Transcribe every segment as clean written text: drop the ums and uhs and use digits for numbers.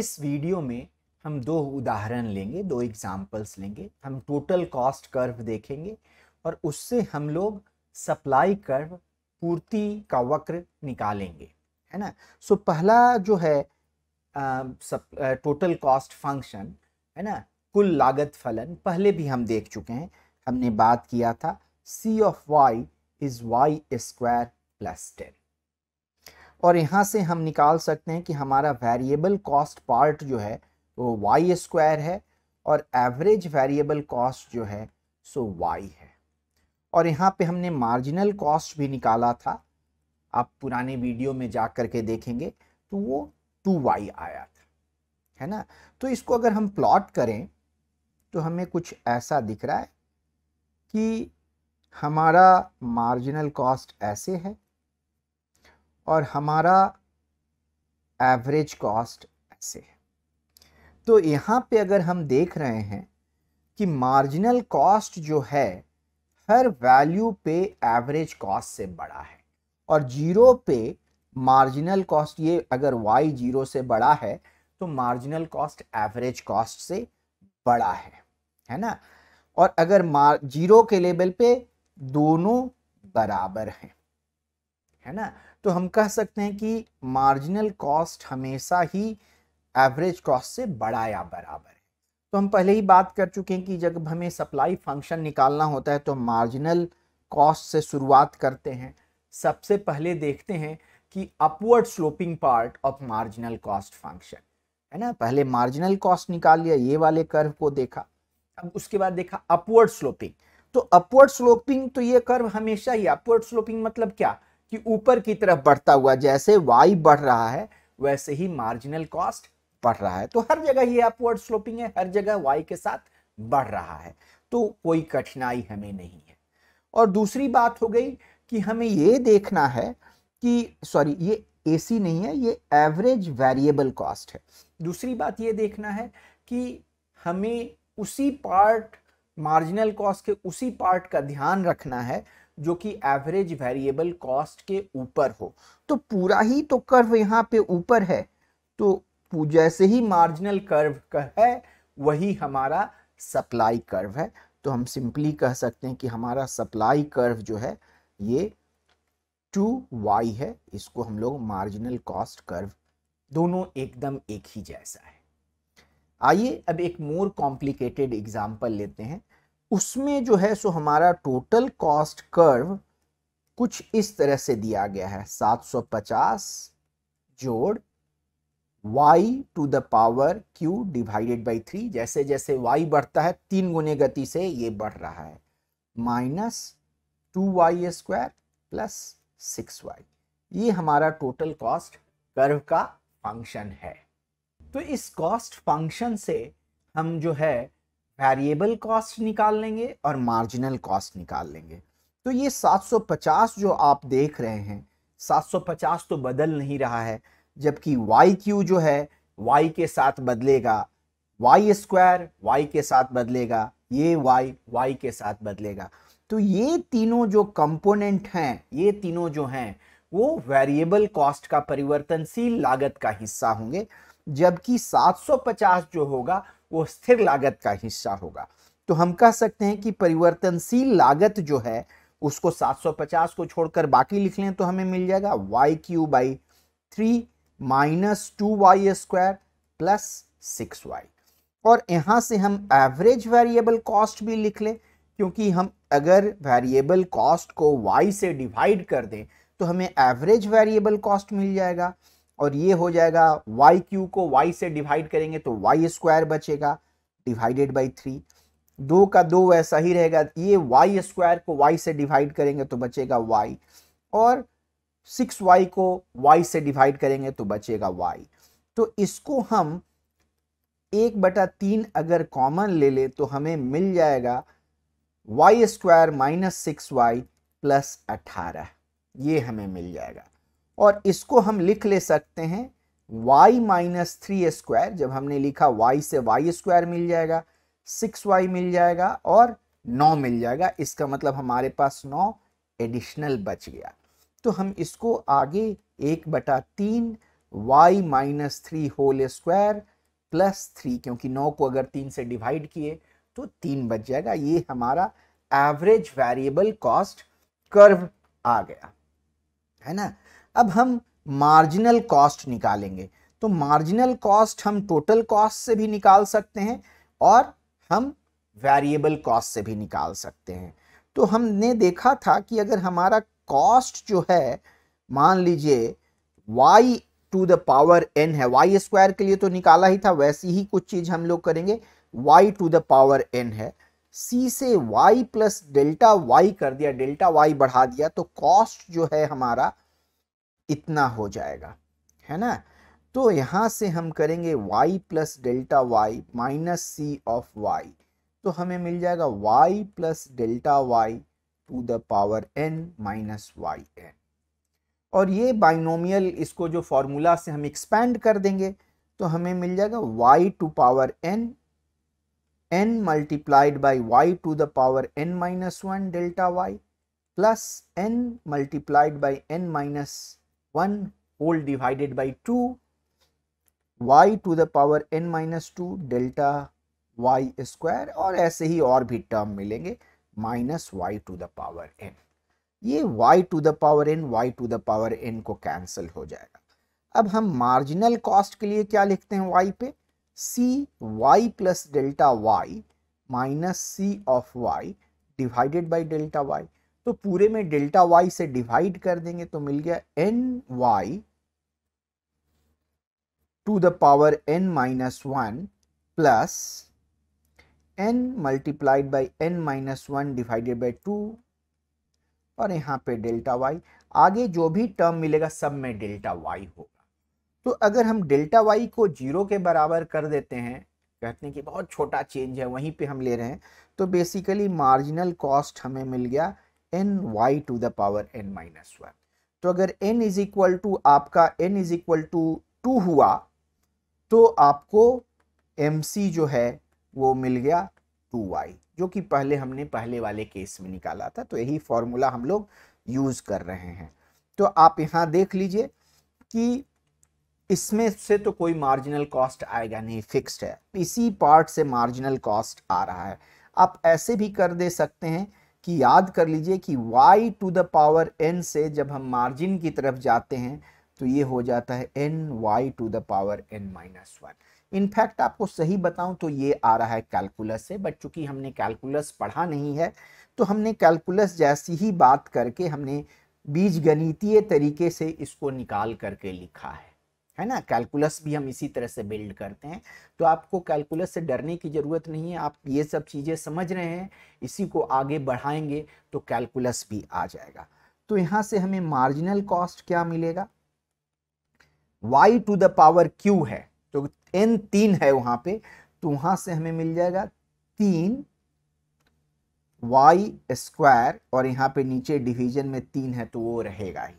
इस वीडियो में हम दो उदाहरण लेंगे, दो एग्जाम्पल्स लेंगे। हम टोटल कॉस्ट कर्व देखेंगे और उससे हम लोग सप्लाई कर्व, पूर्ति का वक्र निकालेंगे, है ना। सो पहला जो है टोटल कॉस्ट फंक्शन, है ना, कुल लागत फलन, पहले भी हम देख चुके हैं। हमने बात किया था C of y is y square plus 10, और यहाँ से हम निकाल सकते हैं कि हमारा वेरिएबल कॉस्ट पार्ट जो है वो y स्क्वायर है और एवरेज वेरिएबल कॉस्ट जो है सो y है। और यहाँ पे हमने मार्जिनल कॉस्ट भी निकाला था, आप पुराने वीडियो में जा करके देखेंगे तो वो 2y आया था, है ना। तो इसको अगर हम प्लॉट करें तो हमें कुछ ऐसा दिख रहा है कि हमारा मार्जिनल कॉस्ट ऐसे है और हमारा एवरेज कॉस्ट ऐसे है। तो यहाँ पे अगर हम देख रहे हैं कि मार्जिनल कॉस्ट जो है हर वैल्यू पे एवरेज कॉस्ट से बड़ा है, और जीरो पे मार्जिनल कॉस्ट, ये अगर y जीरो से बड़ा है तो मार्जिनल कॉस्ट एवरेज कॉस्ट से बड़ा है ना। और अगर जीरो के लेवल पे दोनों बराबर हैं, है ना, तो हम कह सकते हैं कि मार्जिनल कॉस्ट हमेशा ही एवरेज कॉस्ट से बड़ा या बराबर है। तो हम पहले ही बात कर चुके हैं कि जब हमें सप्लाई फंक्शन निकालना होता है तो मार्जिनल कॉस्ट से शुरुआत करते हैं। सबसे पहले देखते हैं कि upward sloping part of marginal cost function, है ना। पहले मार्जिनल कॉस्ट निकाल लिया, ये वाले कर्व को देखा, अब उसके बाद देखा अपवर्ड स्लोपिंग। तो अपवर्ड स्लोपिंग, तो ये कर्व हमेशा ही अपवर्ड स्लोपिंग मतलब क्या कि ऊपर की तरफ बढ़ता हुआ, जैसे y बढ़ रहा है वैसे ही मार्जिनल कॉस्ट बढ़ रहा है। तो हर जगह ये अपवर्ड स्लोपिंग है, हर जगह y के साथ बढ़ रहा है, तो कोई कठिनाई हमें नहीं है। और दूसरी बात हो गई कि हमें ये देखना है कि सॉरी, ये AC नहीं है, ये एवरेज वेरिएबल कॉस्ट है। दूसरी बात ये देखना है कि हमें उसी पार्ट, मार्जिनल कॉस्ट के उसी पार्ट का ध्यान रखना है जो कि एवरेज वेरिएबल कॉस्ट के ऊपर हो। तो पूरा ही तो कर्व यहाँ पे ऊपर है, तो जैसे ही मार्जिनल कर्व का है वही हमारा सप्लाई कर्व है। तो हम सिंपली कह सकते हैं कि हमारा सप्लाई कर्व जो है ये 2y है। इसको हम लोग मार्जिनल कॉस्ट कर्व, दोनों एकदम एक ही जैसा है। आइए अब एक मोर कॉम्प्लिकेटेड एग्जाम्पल लेते हैं। उसमें जो है सो हमारा टोटल कॉस्ट कर्व कुछ इस तरह से दिया गया है, 750 जोड़ y to the power q divided by 3। जैसे जैसे y बढ़ता है 3 गुने गति से ये बढ़ रहा है, minus 2y square plus 6y। ये हमारा टोटल कॉस्ट कर्व का फंक्शन है। तो इस कॉस्ट फंक्शन से हम जो है वेरिएबल कॉस्ट निकाल लेंगे और मार्जिनल कॉस्ट निकाल लेंगे। तो ये 750 जो आप देख रहे हैं, 750 तो बदल नहीं रहा है, जबकि YQ जो है y के साथ बदलेगा, y स्क्वायर y के साथ बदलेगा, ये y के साथ बदलेगा। तो ये तीनों जो कंपोनेंट हैं, ये तीनों जो हैं वो वेरिएबल कॉस्ट का परिवर्तनशील लागत का हिस्सा होंगे, जबकि 750 जो होगा वो स्थिर लागत का हिस्सा होगा। तो हम कह सकते हैं कि परिवर्तनशील लागत जो है उसको 750 को छोड़कर बाकी लिख लें तो हमें मिल जाएगा YQ by 3 minus 2y square plus 6y। और यहां से हम एवरेज वेरिएबल कॉस्ट भी लिख लें, क्योंकि हम अगर वेरिएबल कॉस्ट को y से डिवाइड कर दें तो हमें एवरेज वेरिएबल कॉस्ट मिल जाएगा। और ये हो जाएगा YQ को y से डिवाइड करेंगे तो y स्क्वायर बचेगा डिवाइडेड बाई 3, 2 का 2 वैसा ही रहेगा। ये y स्क्वायर को y से डिवाइड करेंगे तो बचेगा y, और 6y को y से डिवाइड करेंगे तो बचेगा y। तो इसको हम 1/3 अगर कॉमन ले ले तो हमें मिल जाएगा y square minus 6y plus 18, ये हमें मिल जाएगा। और इसको हम लिख ले सकते हैं y माइनस 3 स्क्वायर, जब हमने लिखा y से y स्क्वायर मिल जाएगा, 6y मिल जाएगा और 9 मिल जाएगा। इसका मतलब हमारे पास 9 एडिशनल बच गया। तो हम इसको आगे 1/3 y माइनस 3 होल स्क्वायर +3, क्योंकि 9 को अगर 3 से डिवाइड किए तो 3 बच जाएगा। ये हमारा एवरेज वेरिएबल कॉस्ट कर्व आ गया, है ना। अब हम मार्जिनल कॉस्ट निकालेंगे। तो मार्जिनल कॉस्ट हम टोटल कॉस्ट से भी निकाल सकते हैं और हम वेरिएबल कॉस्ट से भी निकाल सकते हैं। तो हमने देखा था कि अगर हमारा कॉस्ट जो है, मान लीजिए y to the power n है, y स्क्वायर के लिए तो निकाला ही था, वैसी ही कुछ चीज हम लोग करेंगे, y to the power n है, c से y प्लस डेल्टा y कर दिया, डेल्टा y बढ़ा दिया, तो कॉस्ट जो है हमारा इतना हो जाएगा, है ना। तो यहां से हम करेंगे y plus delta y minus c of y, तो हमें मिल जाएगा y plus delta y to the power n minus yn। और ये बाइनोमियल, इसको जो फॉर्मूला से हम एक्सपैंड कर देंगे तो हमें मिल जाएगा y to power n, n multiplied by y to the power n minus 1 delta y plus n multiplied by n minus 1 whole divided by 2 y to the power n minus 2 delta y square, और ऐसे ही और भी term मिलेंगे minus y to the power n। ये y to the power n y to the power n को cancel हो जाएगा। अब हम मार्जिनल कॉस्ट के लिए क्या लिखते हैं y पे, c y plus delta y minus c of y divided by delta y। तो पूरे में डेल्टा y से डिवाइड कर देंगे तो मिल गया n y to the power n minus 1 plus n multiplied by n minus 1 divided by 2, और यहाँ पे डेल्टा y, आगे जो भी टर्म मिलेगा सब में डेल्टा y होगा। तो अगर हम डेल्टा y को 0 के बराबर कर देते हैं, कहते हैं कि बहुत छोटा चेंज है, वहीं पे हम ले रहे हैं, तो बेसिकली मार्जिनल कॉस्ट हमें मिल गया n y to the power n minus 1। तो अगर n इज इक्वल टू आपका n इज इक्वल टू 2 हुआ तो आपको mc जो है वो मिल गया 2y, जो कि पहले हमने पहले वाले केस में निकाला था। तो यही फॉर्मूला हम लोग यूज कर रहे हैं। तो आप यहाँ देख लीजिए कि इसमें से तो कोई मार्जिनल कॉस्ट आएगा नहीं, फिक्स्ड है, इसी पार्ट से मार्जिनल कॉस्ट आ रहा है। आप ऐसे भी कर दे सकते हैं कि याद कर लीजिए कि y to the power n से जब हम मार्जिन की तरफ जाते हैं तो ये हो जाता है n y to the power n minus 1। In fact आपको सही बताऊं तो ये आ रहा है कैलकुलस से, बट चूंकि हमने कैलकुलस पढ़ा नहीं है तो हमने कैलकुलस जैसी ही बात करके हमने बीजगणितीय तरीके से इसको निकाल करके लिखा है ना। कैलकुलस भी हम इसी तरह से बिल्ड करते हैं, तो आपको कैलकुलस से डरने की जरूरत नहीं है। आप ये सब चीजें समझ रहे हैं, इसी को आगे बढ़ाएंगे तो कैलकुलस भी आ जाएगा। तो यहां से हमें मार्जिनल कॉस्ट क्या मिलेगा, y to the power q है, तो n 3 है वहां पे, तो वहां से हमें मिल जाएगा 3 y स्क्वायर, और यहाँ पे नीचे डिवीजन में 3 है तो वो रहेगा ही।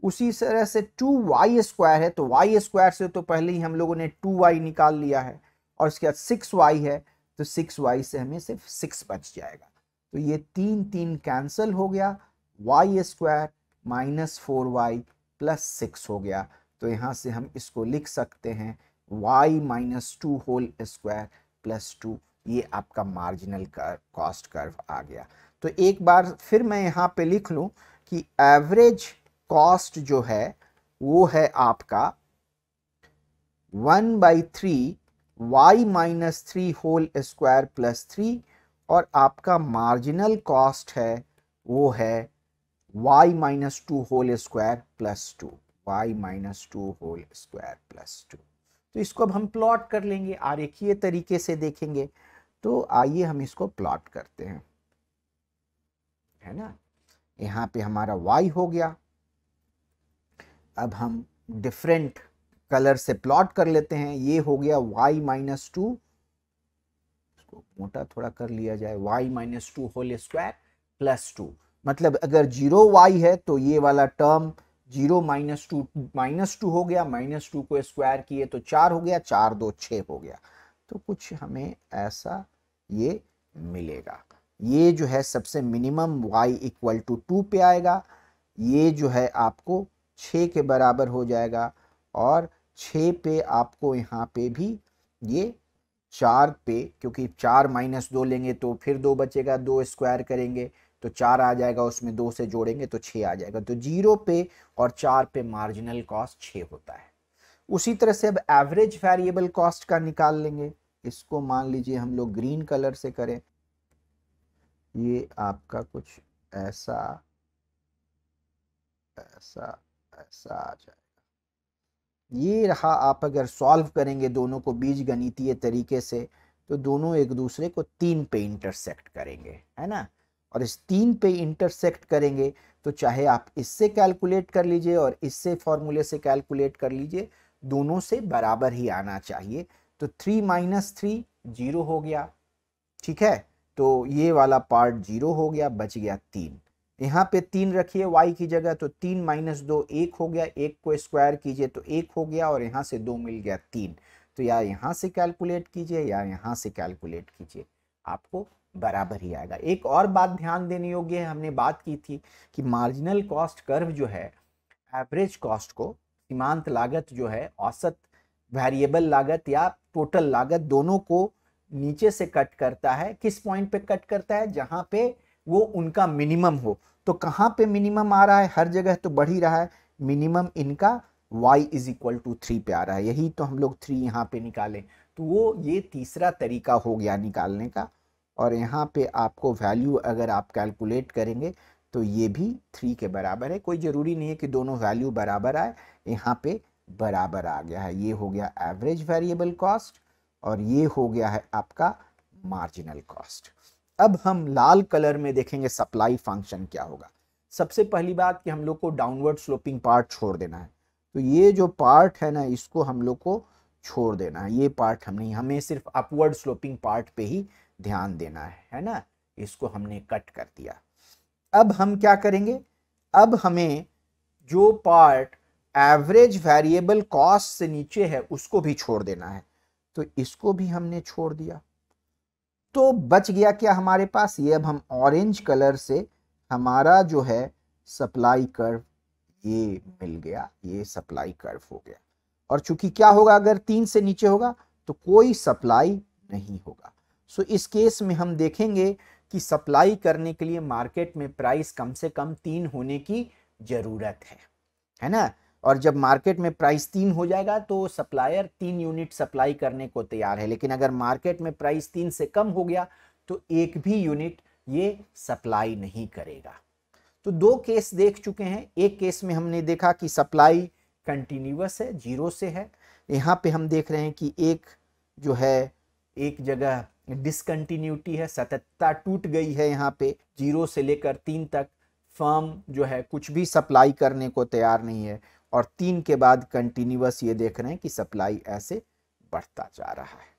उसी तरह से 2y स्क्वायर है, तो y स्क्वायर से तो पहले ही हम लोगों ने 2y निकाल लिया है, और इसके बाद 6y है तो 6y से हमें सिर्फ 6 बच जाएगा। तो ये 3 3 कैंसिल हो गया, y square minus 4y plus 6 हो गया। तो यहाँ से हम इसको लिख सकते हैं y minus 2 whole square plus 2। ये आपका मार्जिनल कॉस्ट कर्व आ गया। तो एक बार फिर मैं यहाँ पे लिख लूँ कि एवरेज कॉस्ट जो है वो है आपका 1/3 y minus 3 whole square plus 3, और आपका मार्जिनल कॉस्ट है वो है y minus 2 whole square plus 2, y minus 2 whole square plus 2। तो इसको अब हम प्लॉट कर लेंगे, आरेखीय तरीके से देखेंगे। तो आइए हम इसको प्लॉट करते हैं, है ना। यहाँ पे हमारा y हो गया। अब हम डिफरेंट कलर से प्लॉट कर लेते हैं। ये हो गया y माइनस 2, इसको मोटा थोड़ा कर लिया जाए, y minus 2 whole square plus 2। मतलब अगर 0y है तो ये वाला टर्म 0 माइनस 2 हो गया, माइनस 2 को स्क्वायर किए तो 4 हो गया, 4 2 6 हो गया। तो कुछ हमें ऐसा ये मिलेगा। ये जो है सबसे मिनिमम y इक्वल टू 2 पे आएगा, ये जो है आपको 6 के बराबर हो जाएगा, और 6 पे आपको यहाँ पे भी ये 4 पे, क्योंकि 4 माइनस 2 लेंगे तो फिर 2 बचेगा, 2 स्क्वायर करेंगे तो 4 आ जाएगा, उसमें 2 से जोड़ेंगे तो 6 आ जाएगा। तो 0 पे और 4 पे मार्जिनल कॉस्ट 6 होता है। उसी तरह से अब एवरेज वेरिएबल कॉस्ट का निकाल लेंगे। इसको मान लीजिए हम लोग ग्रीन कलर से करें, ये आपका कुछ ऐसा ऐसा ऐसा आ जाएगा। ये रहा। आप अगर सॉल्व करेंगे दोनों को बीजगणितीय तरीके से तो दोनों एक दूसरे को 3 पे इंटरसेक्ट करेंगे, है ना। और इस 3 पे इंटरसेक्ट करेंगे तो चाहे आप इससे कैलकुलेट कर लीजिए और इससे फॉर्मूले से कैलकुलेट कर लीजिए, दोनों से बराबर ही आना चाहिए। तो 3 माइनस 3 0 हो गया, ठीक है। तो ये वाला पार्ट 0 हो गया, बच गया 3। यहाँ पे 3 रखिए y की जगह, तो 3 माइनस 2 1 हो गया, 1 को स्क्वायर कीजिए तो 1 हो गया, और यहाँ से 2 मिल गया 3। तो या यहाँ से कैलकुलेट कीजिए या यहाँ से कैलकुलेट कीजिए, आपको बराबर ही आएगा। एक और बात ध्यान देने योग्य है, हमने बात की थी कि मार्जिनल कॉस्ट कर्व जो है एवरेज कॉस्ट को, सीमांत लागत जो है, औसत वेरिएबल लागत या टोटल लागत, दोनों को नीचे से कट करता है। किस पॉइंट पे कट करता है? जहां पे वो उनका मिनिमम हो। तो कहां पे मिनिमम आ रहा है? हर जगह तो बढ़ ही रहा है। मिनिमम इनका y इज इक्वल टू 3 पे आ रहा है, यही तो हम लोग 3 यहाँ पे निकालें। तो वो ये तीसरा तरीका हो गया निकालने का। और यहाँ पे आपको वैल्यू अगर आप कैलकुलेट करेंगे तो ये भी 3 के बराबर है। कोई ज़रूरी नहीं है कि दोनों वैल्यू बराबर आए, यहाँ पे बराबर आ गया है। ये हो गया एवरेज वेरिएबल कॉस्ट और ये हो गया है आपका मार्जिनल कॉस्ट। अब हम लाल कलर में देखेंगे सप्लाई फंक्शन क्या होगा। सबसे पहली बात कि हम लोग को डाउनवर्ड स्लोपिंग पार्ट छोड़ देना है। तो ये जो पार्ट है ना, इसको हम लोग को छोड़ देना है। ये पार्ट हमें सिर्फ अपवर्ड स्लोपिंग पार्ट पे ही ध्यान देना है ना। इसको हमने कट कर दिया। अब हम क्या करेंगे? अब हमें जो पार्ट एवरेज वेरिएबल कॉस्ट से नीचे है उसको भी छोड़ देना है। तो इसको भी हमने छोड़ दिया। तो बच गया क्या हमारे पास? ये अब हम ऑरेंज कलर से हमारा जो है सप्लाई कर्व ये मिल गया, ये सप्लाई कर्व हो गया। और चूंकि क्या होगा, अगर 3 से नीचे होगा तो कोई सप्लाई नहीं होगा। सो इस केस में हम देखेंगे कि सप्लाई करने के लिए मार्केट में प्राइस कम से कम 3 होने की जरूरत है ना। और जब मार्केट में प्राइस 3 हो जाएगा तो सप्लायर 3 यूनिट सप्लाई करने को तैयार है। लेकिन अगर मार्केट में प्राइस 3 से कम हो गया तो एक भी यूनिट ये सप्लाई नहीं करेगा। तो 2 केस देख चुके हैं। एक केस में हमने देखा कि सप्लाई कंटिन्यूअस है, 0 से है। यहाँ पे हम देख रहे हैं कि एक जो है एक जगह डिसकंटिन्यूटी है, सततता टूट गई है। यहाँ पे 0 से लेकर 3 तक फर्म जो है कुछ भी सप्लाई करने को तैयार नहीं है। और 3 के बाद कंटिन्यूअस ये देख रहे हैं कि सप्लाई ऐसे बढ़ता जा रहा है।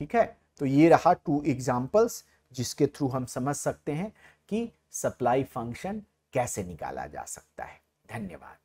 ठीक है, तो ये रहा 2 एग्जांपल्स जिसके थ्रू हम समझ सकते हैं कि सप्लाई फंक्शन कैसे निकाला जा सकता है। धन्यवाद।